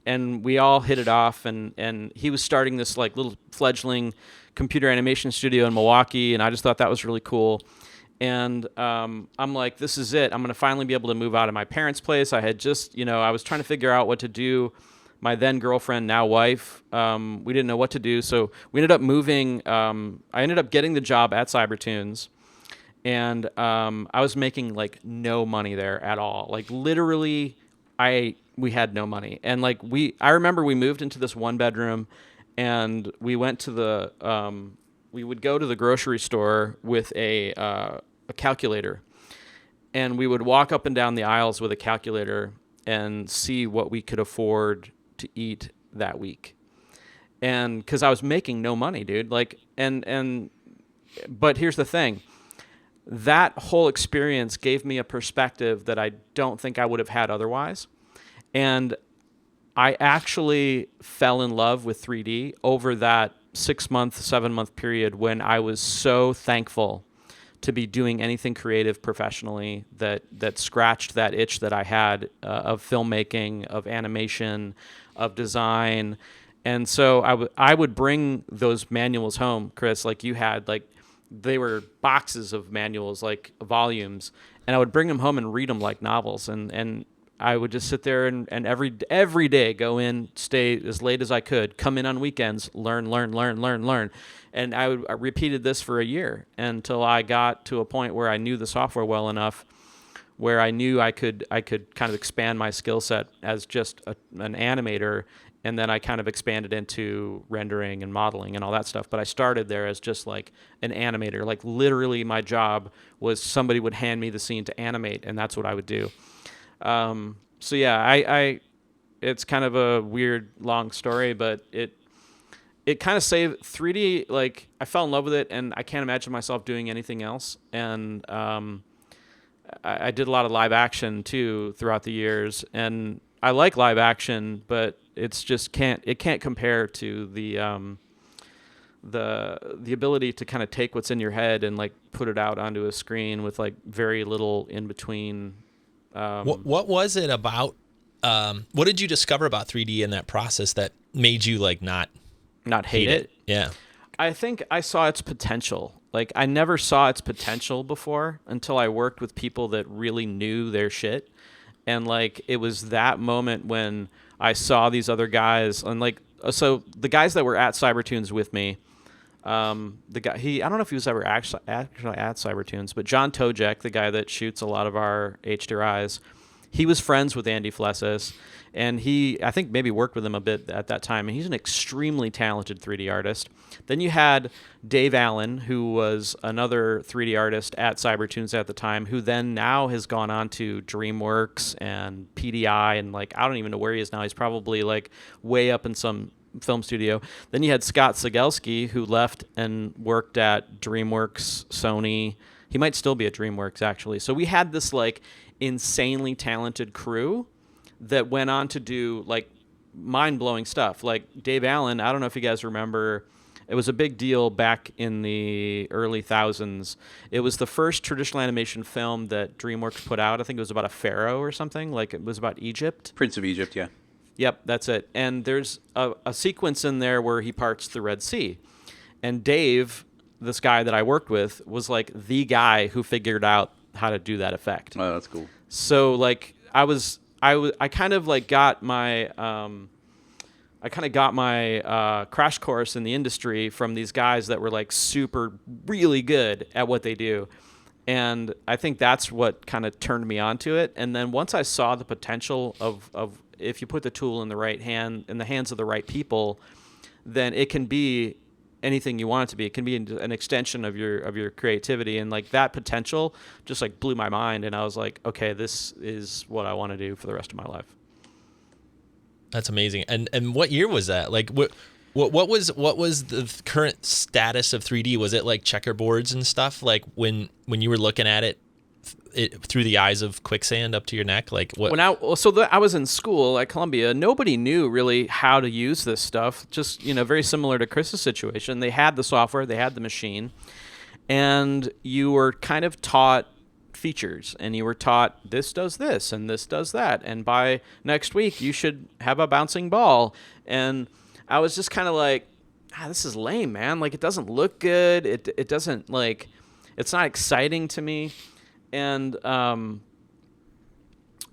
And we all hit it off, and he was starting this like little fledgling computer animation studio in Milwaukee, and I just thought that was really cool. And I'm like, this is it. I'm going to finally be able to move out of my parents' place. I had just, I was trying to figure out what to do. My then girlfriend, now wife, we didn't know what to do, so we ended up moving. I ended up getting the job at Cybertunes, and I was making like no money there at all. Like literally, we had no money. And like I remember we moved into this one bedroom, and we went to we would go to the grocery store with a calculator, and we would walk up and down the aisles with a calculator and see what we could afford to eat that week. And cause I was making no money, dude. Like, but here's the thing. That whole experience gave me a perspective that I don't think I would have had otherwise. And I actually fell in love with 3D over that 6-month, 7-month period when I was so thankful to be doing anything creative professionally that scratched that itch that I had of filmmaking, of animation, of design. And so I would bring those manuals home, Chris, like you had, like they were boxes of manuals, like volumes, and I would bring them home and read them like novels. And I would just sit there and every day go in, stay as late as I could, come in on weekends, learn. And I repeated this for a year until I got to a point where I knew the software well enough, where I knew I could kind of expand my skill set as just an animator. And then I kind of expanded into rendering and modeling and all that stuff. But I started there as just like an animator. Like literally my job was somebody would hand me the scene to animate, and that's what I would do. So yeah, I it's kind of a weird long story, but it kind of saved 3D. Like I fell in love with it, and I can't imagine myself doing anything else. And I did a lot of live action too throughout the years, and I like live action, but it's just can't compare to the ability to kind of take what's in your head and like put it out onto a screen with like very little in between. What was it about? What did you discover about 3D in that process that made you like not hate it? Yeah, I think I saw its potential. Like I never saw its potential before until I worked with people that really knew their shit, and like it was that moment when I saw these other guys, and like so the guys that were at Cybertunes with me. The guy, I don't know if he was ever actually at Cybertunes, but John Tojek, the guy that shoots a lot of our H2Is, he was friends with Andy Flessis, and I think maybe worked with him a bit at that time, and he's an extremely talented 3D artist. Then you had Dave Allen, who was another 3D artist at Cybertunes at the time, who then now has gone on to DreamWorks and PDI, and like I don't even know where he is now. He's probably like way up in some film studio. Then you had Scott Segelski, who left and worked at DreamWorks, Sony. He might still be at DreamWorks, actually. So we had this like insanely talented crew that went on to do like mind-blowing stuff. Like Dave Allen, I don't know if you guys remember, it was a big deal back in the early thousands. It was the first traditional animation film that DreamWorks put out. I think it was about a pharaoh or something. Like it was about Egypt. Prince of Egypt, yeah. Yep, that's it. And there's a sequence in there where he parts the Red Sea. And Dave, this guy that I worked with, was like the guy who figured out how to do that effect. Oh, that's cool. So like I kind of like got my crash course in the industry from these guys that were like super really good at what they do. And I think that's what kind of turned me onto it. And then once I saw the potential of if you put the tool in the hands of the right people, then it can be anything you want it to be. It can be an extension of your creativity, and like that potential just like blew my mind. And I was like, okay, this is what I want to do for the rest of my life. That's amazing. And what year was that? Like what was the current status of 3D? Was it like checkerboards and stuff? Like when you were looking at it through the eyes of quicksand up to your neck? Like what? I was in school at Columbia. Nobody knew really how to use this stuff. Just, very similar to Chris's situation. They had the software, they had the machine, and you were kind of taught features, and you were taught this does this and this does that, and by next week you should have a bouncing ball. And I was just kind of like, this is lame, man. Like, it doesn't look good. It doesn't, like, it's not exciting to me. And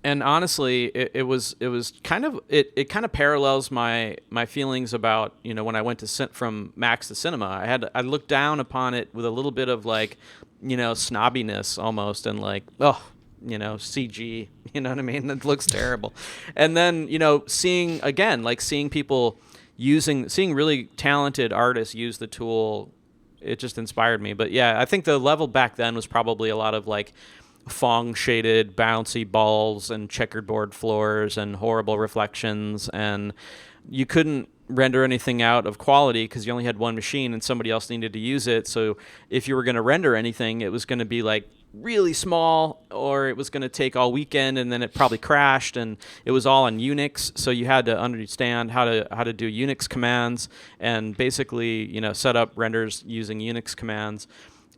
honestly, it was kind of it kind of parallels my feelings about when I went from Max to cinema. I looked down upon it with a little bit of like snobbiness almost, and like CG, you know what I mean? It looks terrible. And then seeing people seeing really talented artists use the tool, it just inspired me. But yeah, I think the level back then was probably a lot of like Phong shaded bouncy balls and checkerboard floors and horrible reflections, and you couldn't render anything out of quality because you only had one machine and somebody else needed to use it. So if you were going to render anything, it was going to be like really small, or it was going to take all weekend, and then it probably crashed, and it was all on Unix. So you had to understand how to do Unix commands and basically set up renders using Unix commands.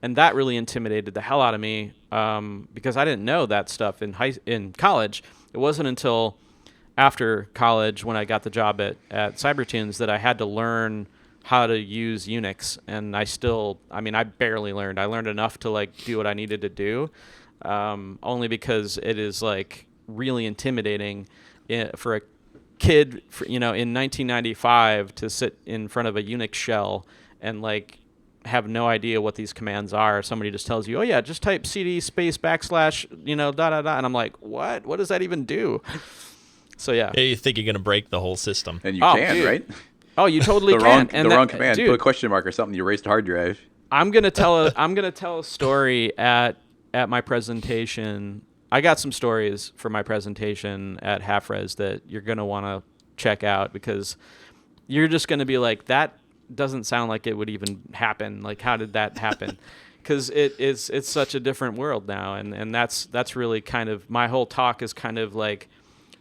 And that really intimidated the hell out of me because I didn't know that stuff in college. It wasn't until after college, when I got the job at Cybertunes, that I had to learn how to use Unix. And I barely learned. I learned enough to like do what I needed to do, only because it is like really intimidating for a kid, in 1995 to sit in front of a Unix shell and like have no idea what these commands are. Somebody just tells you, oh yeah, just type cd space / and I'm like, what does that even do? So yeah, you think you're gonna break the whole system, and you can, dude. Right? Oh, you totally can. And the wrong command, dude, put a question mark or something, you erased a hard drive. I'm gonna tell a story at my presentation. I got some stories for my presentation at Half Res that you're gonna want to check out, because you're just gonna be like, that doesn't sound like it would even happen. Like, how did that happen? Because it's such a different world now, and that's really kind of my whole talk is kind of like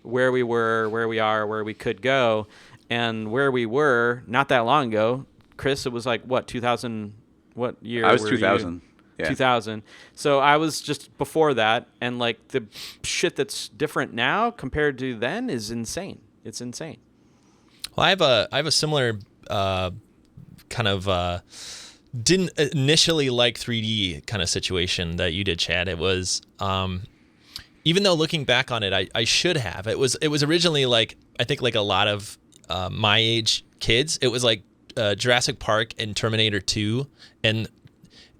where we were, where we are, where we could go, and where we were not that long ago. Chris, it was like what, 2000? What year? I was 2000. Yeah. 2000. So I was just before that, and like the shit that's different now compared to then is insane. It's insane. Well, I have a similar kind of didn't initially like 3D kind of situation that you did, Chad. It was even though looking back on it, I should have. It was originally like, I think like a lot of my age kids, it was like Jurassic Park and Terminator 2, and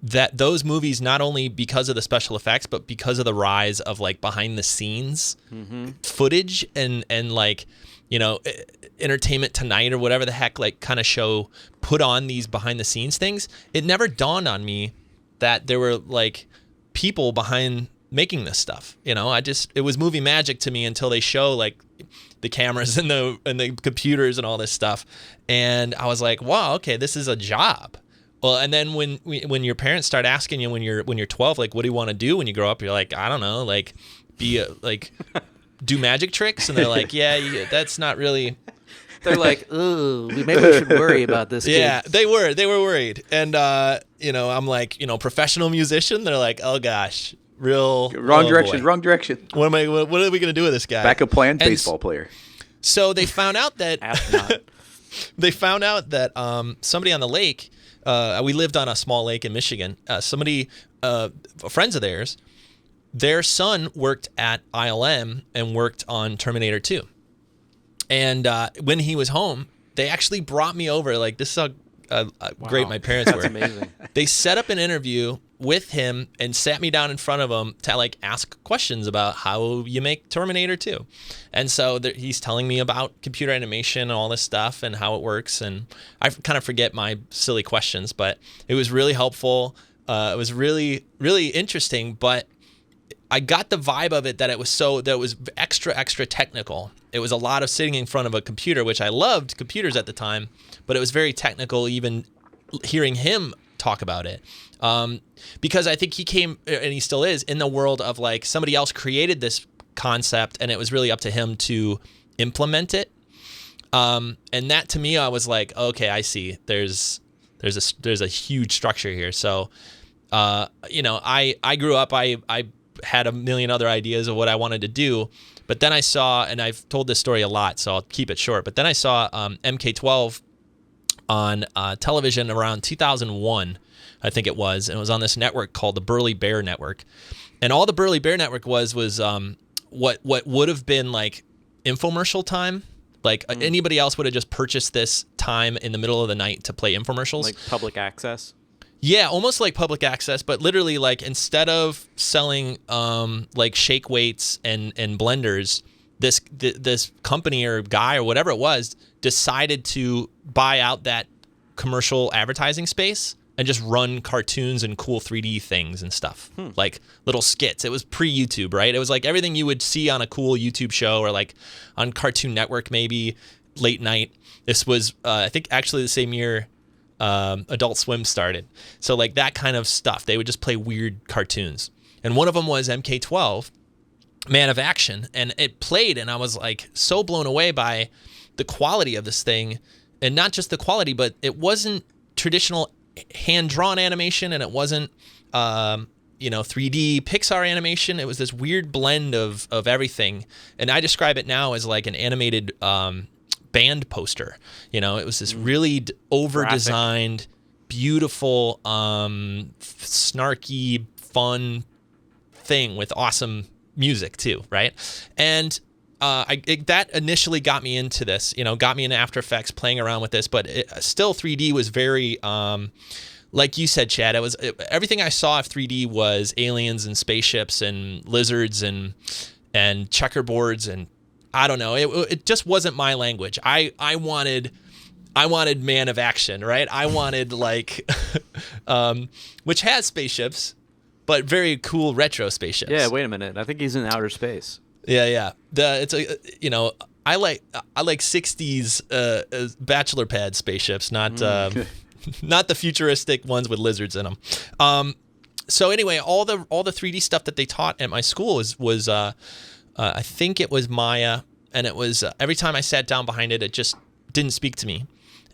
that those movies, not only because of the special effects, but because of the rise of like behind the scenes footage and like, Entertainment Tonight or whatever the heck, like kind of show put on these behind the scenes things. It never dawned on me that there were like people behind making this stuff. It was movie magic to me until they show like the cameras and the computers and all this stuff. And I was like, wow, okay, this is a job. Well, and then when your parents start asking you when you're 12, like, what do you want to do when you grow up? You're like, I don't know, like do magic tricks. And they're like, yeah, that's not really. They're like, ooh, maybe we should worry about this. Yeah, they were worried. And, I'm like, professional musician. They're like, oh gosh, wrong direction. What are we going to do with this guy? Backup plan, baseball player. So they found out that somebody on the lake, we lived on a small lake in Michigan. Friends of theirs, their son worked at ILM and worked on Terminator 2. And when he was home, they actually brought me over. Like, this is how great my parents were. That's amazing. They set up an interview with him and sat me down in front of him to like ask questions about how you make Terminator 2. And so he's telling me about computer animation and all this stuff and how it works. And I kind of forget my silly questions, but it was really helpful. It was really, really interesting, but I got the vibe of it that it was extra technical. It was a lot of sitting in front of a computer, which I loved computers at the time, but it was very technical even hearing him talk about it. Because I think he came, and he still is, in the world of like somebody else created this concept and it was really up to him to implement it. And that to me, I was like, okay, I see. There's a huge structure here. So, I grew up, I had a million other ideas of what I wanted to do, but then I saw, and I've told this story a lot, so I'll keep it short, but then I saw MK12 on television around 2001, I think it was, and it was on this network called the Burly Bear Network. And all the Burly Bear Network was what would have been like infomercial time. Like anybody else would have just purchased this time in the middle of the night to play infomercials. Like public access? Yeah, almost like public access, but literally like instead of selling like shake weights and blenders, this company or guy or whatever it was decided to buy out that commercial advertising space and just run cartoons and cool 3D things and stuff, like little skits. It was pre-YouTube, right? It was like everything you would see on a cool YouTube show or like on Cartoon Network, maybe late night. This was, I think, actually the same year Adult Swim started. So like that kind of stuff. They would just play weird cartoons. And one of them was MK12, Man of Action. And it played, and I was like so blown away by the quality of this thing. And not just the quality, but it wasn't traditional hand-drawn animation, and it wasn't 3D Pixar animation. It was this weird blend of everything. And I describe it now as like an animated band poster. It was this really over-designed, beautiful, snarky, fun thing with awesome music too, right? And that initially got me into this, got me into After Effects, playing around with this, but still 3D was very, like you said, Chad, everything I saw of 3D was aliens and spaceships and lizards and checkerboards, and I don't know, it just wasn't my language. I wanted Man of Action, right? I wanted like, which has spaceships, but very cool retro spaceships. Yeah, wait a minute. I think he's in outer space. Yeah. I like 60s bachelor pad spaceships, not not the futuristic ones with lizards in them. So anyway, all the 3D stuff that they taught at my school was I think it was Maya, and it was every time I sat down behind it, it just didn't speak to me.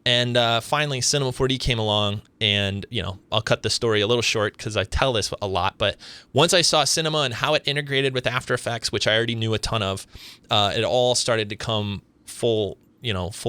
And finally, Cinema 4D came along, and I'll cut the story a little short because I tell this a lot. But once I saw cinema and how it integrated with After Effects, which I already knew a ton of, it all started to come full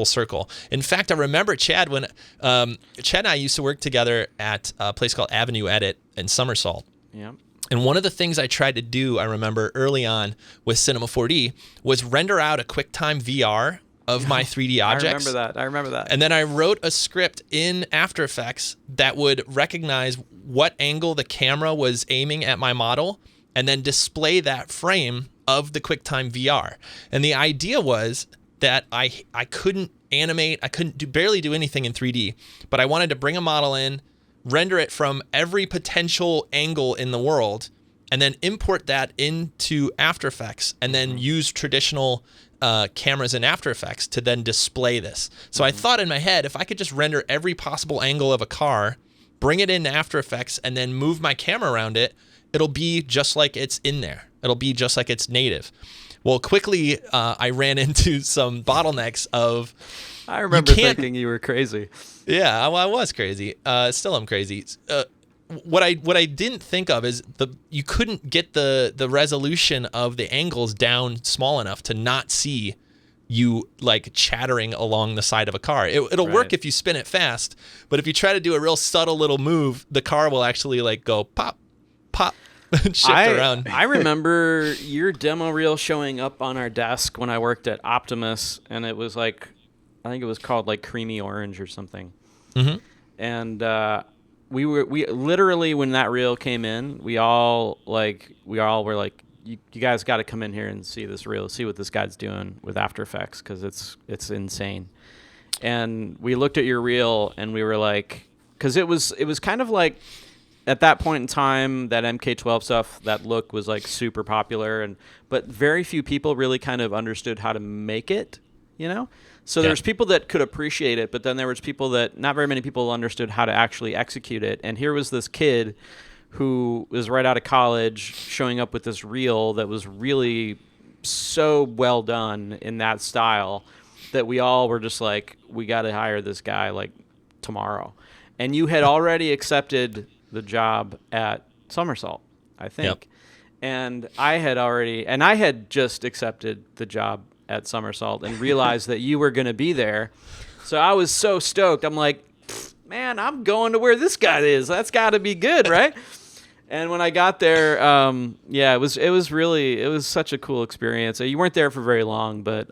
circle. In fact, I remember Chad when Chad and I used to work together at a place called Avenue Edit in Somersault. Yeah. And one of the things I tried to do, I remember early on with Cinema 4D, was render out a QuickTime VR of my 3D objects. I remember that. And then I wrote a script in After Effects that would recognize what angle the camera was aiming at my model and then display that frame of the QuickTime VR. And the idea was that I couldn't animate, I couldn't barely do anything in 3D, but I wanted to bring a model in, render it from every potential angle in the world, and then import that into After Effects, and then use traditional cameras in After Effects to then display this. So I thought in my head, if I could just render every possible angle of a car, bring it into After Effects, and then move my camera around it, it'll be just like it's in there. It'll be just like it's native. Well, quickly, I ran into some bottlenecks of... I remember thinking you were crazy. Yeah, I was crazy. Still I'm crazy. What I didn't think of is you couldn't get the resolution of the angles down small enough to not see you like chattering along the side of a car. It'll work if you spin it fast, but if you try to do a real subtle little move, the car will actually like go pop, pop, and shift around. I remember your demo reel showing up on our desk when I worked at Optimus, and it was like, I think it was called like Creamy Orange or something. Mm-hmm. And we literally, when that reel came in, we all were like, you guys got to come in here and see this reel, see what this guy's doing with After Effects, because it's insane. And we looked at your reel and we were like, because it was kind of like, at that point in time, that MK12 stuff, that look was like super popular, but very few people really kind of understood how to make it, you know? So there's people that could appreciate it, but then there was people that, not very many people understood how to actually execute it. And here was this kid who was right out of college showing up with this reel that was really so well done in that style that we all were just like, we got to hire this guy like tomorrow. And you had already accepted the job at Somersault, I think. Yep. And I had just accepted the job at Somersault and realized that you were going to be there. So I was so stoked. I'm like, man, I'm going to where this guy is. That's got to be good, right? And when I got there, it was such a cool experience. You weren't there for very long, but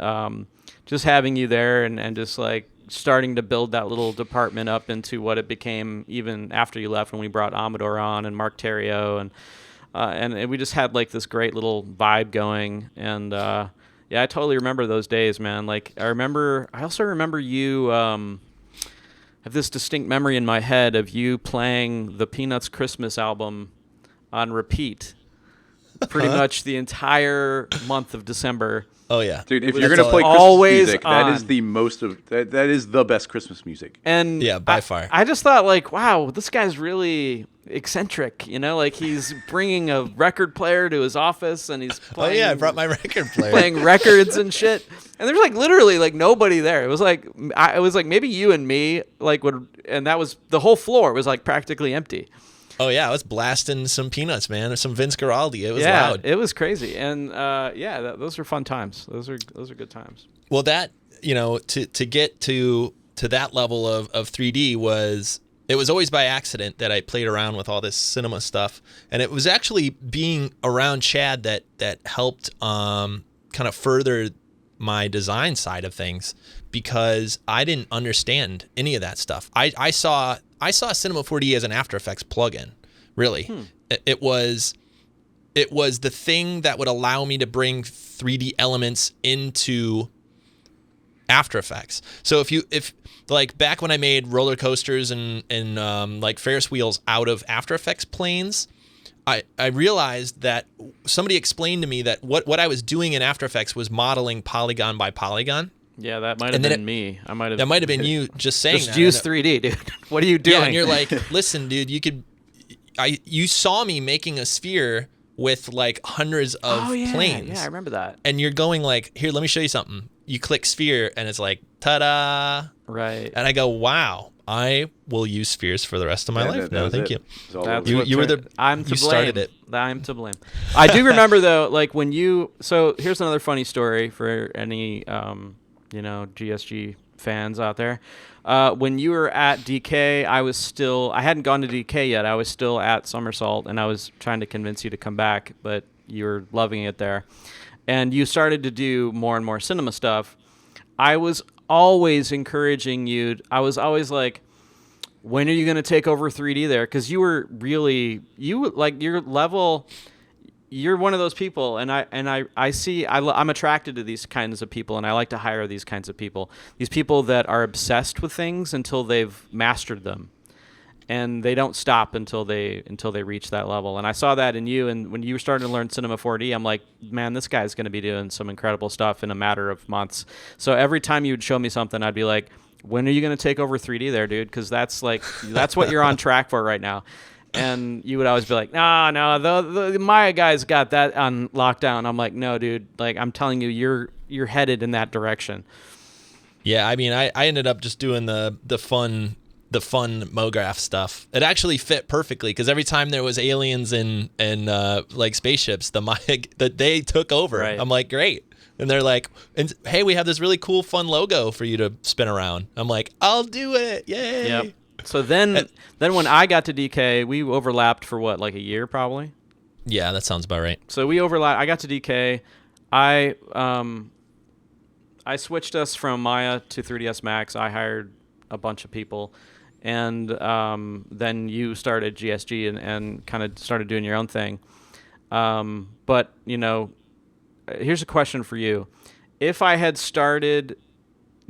just having you there and just like starting to build that little department up into what it became even after you left, when we brought Amador on and Mark Terrio, and we just had like this great little vibe going. And I totally remember those days, man. Like I also remember you have this distinct memory in my head of you playing the Peanuts Christmas album on repeat pretty much the entire month of December. Oh yeah, dude! If you're gonna play Christmas music, that is the most of that is the best Christmas music. And yeah, by far. I just thought like, wow, this guy's really eccentric. You know, like he's bringing a record player to his office and he's playing. Oh yeah, I brought my record player. Playing records and shit. And there's like literally like nobody there. It was like maybe you and me and that was the whole floor was like practically empty. Oh yeah, I was blasting some Peanuts, man, or some Vince Guaraldi. It was loud. It was crazy, and those are fun times. Those are good times. Well, that to get to that level of 3D was always by accident that I played around with all this cinema stuff, and it was actually being around Chad that helped kind of further my design side of things, because I didn't understand any of that stuff. I saw Cinema 4D as an After Effects plugin, really. It was the thing that would allow me to bring 3D elements into After Effects. So if like back when I made roller coasters and like Ferris wheels out of After Effects planes, I realized that somebody explained to me that what I was doing in After Effects was modeling polygon by polygon. Yeah, that might have been me. That might have been you just saying just use 3D, dude. What are you doing? Yeah, and you're like, listen, dude, you saw me making a sphere with like hundreds of planes. Yeah, I remember that. And you're going like, here, let me show you something. You click sphere and it's like, ta-da. Right. And I go, wow, I will use spheres for the rest of my life. No, thank you. You were you started it. I'm to blame. I do remember though, like when so here's another funny story for any GSG fans out there. When you were at DK, I hadn't gone to DK yet. I was still at Somersault, and I was trying to convince you to come back, but you were loving it there. And you started to do more and more cinema stuff. I was always encouraging you. I was always like, when are you going to take over 3D there? Because you were really, your level, you're one of those people, and I'm attracted to these kinds of people, and I like to hire these kinds of people. These people that are obsessed with things until they've mastered them, and they don't stop until they reach that level. And I saw that in you, and when you were starting to learn Cinema 4D, I'm like, man, this guy's going to be doing some incredible stuff in a matter of months. So every time you would show me something, I'd be like, when are you going to take over 3D there, dude? Because that's what you're on track for right now. And you would always be like, no, the Maya guy's got that on lockdown. I'm like, no, dude. Like, I'm telling you, you're headed in that direction. Yeah, I mean, I ended up just doing the fun MoGraph stuff. It actually fit perfectly because every time there was aliens and like spaceships, the Maya they took over. Right. I'm like, great. And they're like, hey, we have this really cool, fun logo for you to spin around. I'm like, I'll do it. Yay. Yep. So then when I got to DK, we overlapped for what, like a year probably? Yeah, that sounds about right. So we overlapped. I got to DK. I switched us from Maya to 3ds Max. I hired a bunch of people. and then you started GSG and kind of started doing your own thing. But here's a question for you: if I had started,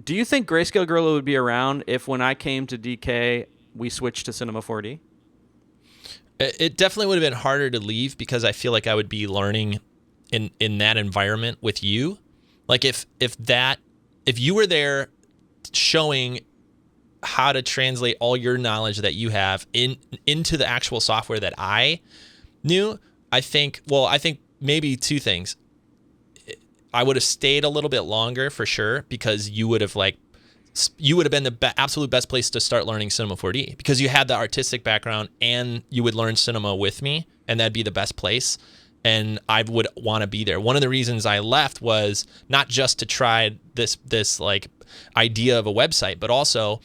do you think Greyscalegorilla would be around if, when I came to DK, we switched to Cinema 4D? It definitely would have been harder to leave because I feel like I would be learning in that environment with you. Like if you were there showing how to translate all your knowledge that you have into the actual software that I knew, I think maybe two things. I would have stayed a little bit longer for sure because you would have been the absolute best place to start learning Cinema 4D because you had the artistic background and you would learn cinema with me, and that'd be the best place. And I would want to be there. One of the reasons I left was not just to try this like idea of a website, but also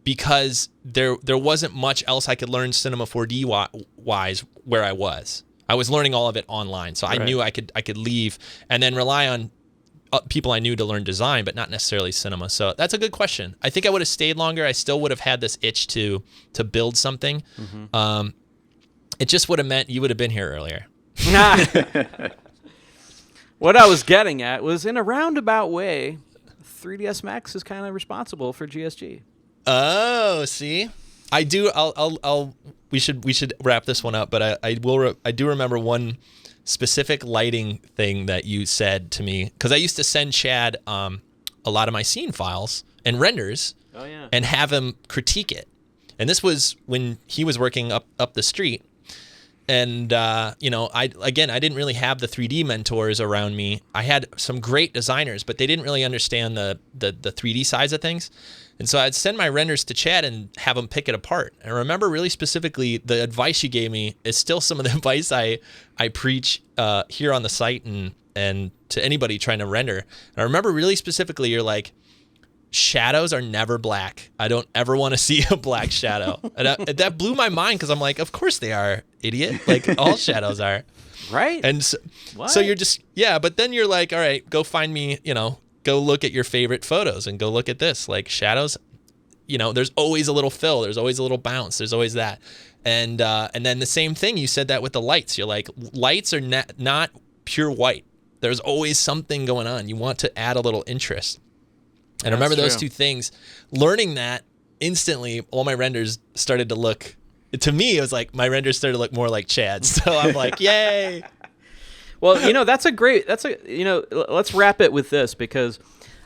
because there wasn't much else I could learn Cinema 4D wise where I was. I was learning all of it online, so I knew I could leave and then rely on people I knew to learn design, but not necessarily cinema. So that's a good question. I think I would have stayed longer. I still would have had this itch to build something. Mm-hmm. It just would have meant you would have been here earlier. What I was getting at was, in a roundabout way, 3ds Max is kind of responsible for GSG. Oh, see, I do. We should wrap this one up, but I do remember one specific lighting thing that you said to me, because I used to send Chad a lot of my scene files and renders, and have him critique it. And this was when he was working up the street. And, I didn't really have the 3D mentors around me. I had some great designers, but they didn't really understand the 3D sides of things. And so I'd send my renders to Chad and have him pick it apart. And I remember really specifically the advice you gave me is still some of the advice I preach here on the site and to anybody trying to render. And I remember really specifically, you're like, shadows are never black. I don't ever want to see a black shadow. And that blew my mind because I'm like, of course they are, idiot. Like all shadows are. Right. And so you're just, but then you're like, all right, go find me, go look at your favorite photos and go look at this. Like shadows, there's always a little fill. There's always a little bounce. There's always that. And then the same thing, you said that with the lights. You're like, lights are not pure white. There's always something going on. You want to add a little interest. And I remember those two things, learning that instantly, all my renders started to look, to me, it was like my renders started to look more like Chad's. So I'm like, yay. Well, let's wrap it with this, because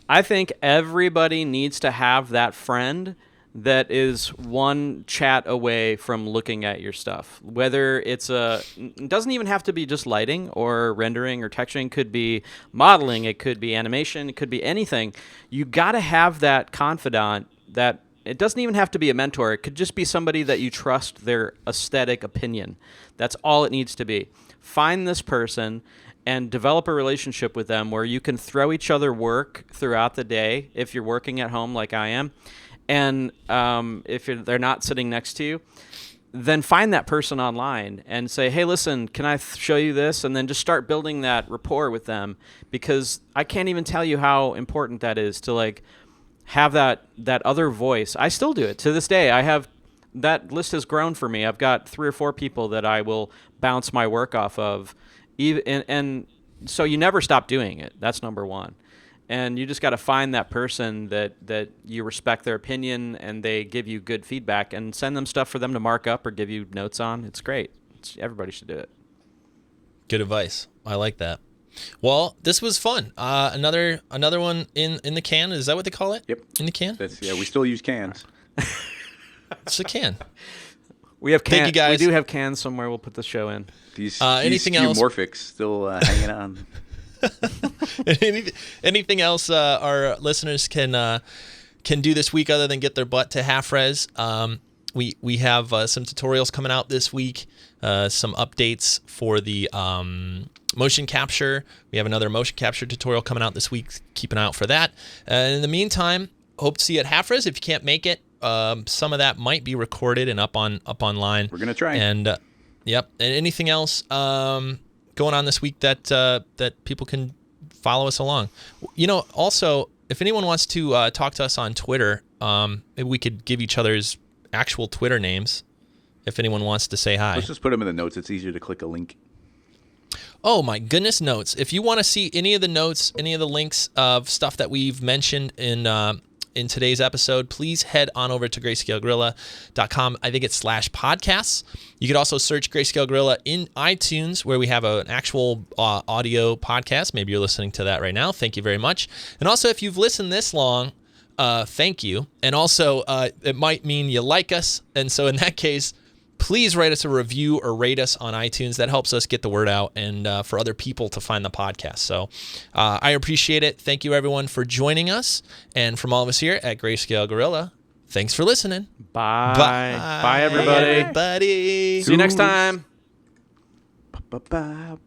I think everybody needs to have that friend that is one chat away from looking at your stuff. Whether it doesn't even have to be just lighting or rendering or texturing, could be modeling, it could be animation, it could be anything. You got to have that confidant that it doesn't even have to be a mentor. It could just be somebody that you trust their aesthetic opinion. That's all it needs to be. Find this person and develop a relationship with them where you can throw each other work throughout the day if you're working at home like I am. And if they're not sitting next to you, then find that person online and say, hey, listen, can I show you this? And then just start building that rapport with them, because I can't even tell you how important that is to have that other voice. I still do it to this day. That list has grown for me. I've got 3 or 4 people that I will bounce my work off of. And so you never stop doing it. That's number one. And you just got to find that person that you respect their opinion and they give you good feedback, and send them stuff for them to mark up or give you notes on. It's great. Everybody should do it. Good advice. I like that. Well, this was fun. Another one in the can. Is that what they call it? Yep. In the can? We still use cans. It's a can. We have cans. Thank you, guys. We do have cans somewhere. We'll put the show in. These anything else? Morphics still hanging on. Anything else our listeners can do this week other than get their butt to half res? We have some tutorials coming out this week, some updates for the motion capture. We have another motion capture tutorial coming out this week. Keep an eye out for that. And in the meantime, hope to see you at half res. If you can't make it, some of that might be recorded and up online. We're gonna try. And yep. And anything else going on this week that people can follow us along. Also, if anyone wants to talk to us on Twitter, maybe we could give each other's actual Twitter names if anyone wants to say hi. Let's just put them in the notes. It's easier to click a link. Oh my goodness, notes. If you want to see any of the notes, any of the links of stuff that we've mentioned in today's episode, please head on over to grayscalegorilla.com. I think it's /podcasts. You could also search Grayscale Gorilla in iTunes, where we have an actual audio podcast. Maybe you're listening to that right now. Thank you very much. And also, if you've listened this long, thank you. And also, it might mean you like us. And so in that case, please write us a review or rate us on iTunes. That helps us get the word out and for other people to find the podcast. So I appreciate it. Thank you, everyone, for joining us. And from all of us here at Greyscale Gorilla, thanks for listening. Bye. Bye, everybody. Bye, everybody. See you next time. Bye.